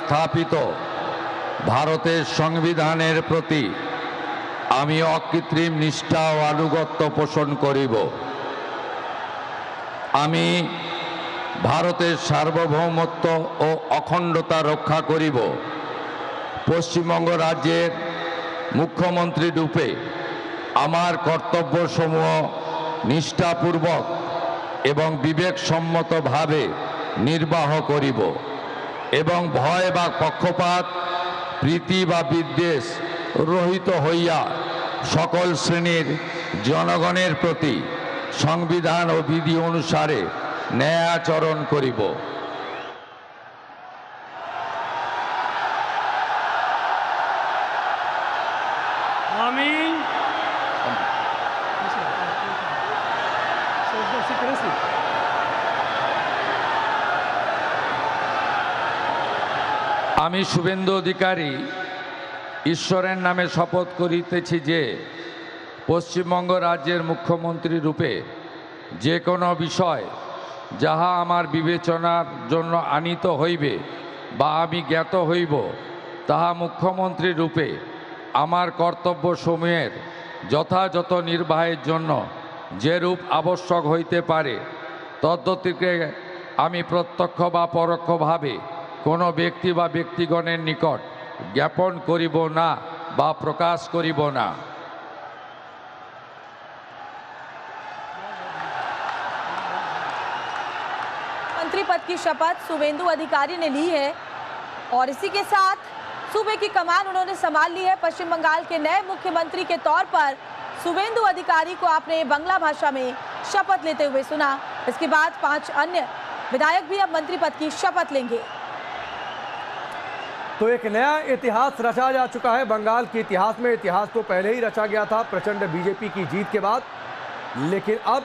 স্থাপিত ভারতের সংবিধানের প্রতি আমি অকৃত্রিম নিষ্ঠা ও আনুগত্য পোষণ করিব। আমি ভারতের সার্বভৌমত্ব ও অখণ্ডতা রক্ষা করিব। পশ্চিমবঙ্গ রাজ্যের মুখ্যমন্ত্রী রূপে আমার কর্তব্যসমূহ নিষ্ঠাপূর্বক এবং বিবেকসম্মতভাবে নির্বাহ করিব এবং ভয় বা পক্ষপাত, প্রীতি বা বিদ্বেষ রহিত হইয়া সকল শ্রেণীর জনগণের প্রতি সংবিধান ও বিধি অনুসারে ন্যায় আচরণ করিব। আমি আমি শুভেন্দু অধিকারী ঈশ্বরের নামে শপথ করিতেছি যে পশ্চিমবঙ্গ রাজ্যের মুখ্যমন্ত্রী রূপে যে কোনো বিষয় যাহা আমার বিবেচনার জন্য আনিত হইবে বা আমি জ্ঞাত হইব, তাহা মুখ্যমন্ত্রী রূপে আমার কর্তব্যসমূহের যথাযথ নির্বাহের জন্য যেরূপ আবশ্যক হইতে পারে তদ্গতিকে আমি প্রত্যক্ষ বা পরোক্ষভাবে কোনো ব্যক্তি বা ব্যক্তিগণের নিকট জ্ঞাপন করিব না বা প্রকাশ করিব না। मंत्री पद की शपथ शुभेंदु अधिकारी ने ली है और इसी के साथ सूबे की कमान उन्होंने संभाल ली है। पश्चिम बंगाल के नए मुख्यमंत्री के तौर पर शुभेंदु अधिकारी को आपने बांग्ला भाषा में शपथ लेते हुए सुना। इसके बाद 5 अन्य विधायक भी अब मंत्री पद की शपथ लेंगे। तो एक नया इतिहास रचा जा चुका है बंगाल के इतिहास में। इतिहास तो पहले ही रचा गया था प्रचंड बीजेपी की जीत के बाद, लेकिन अब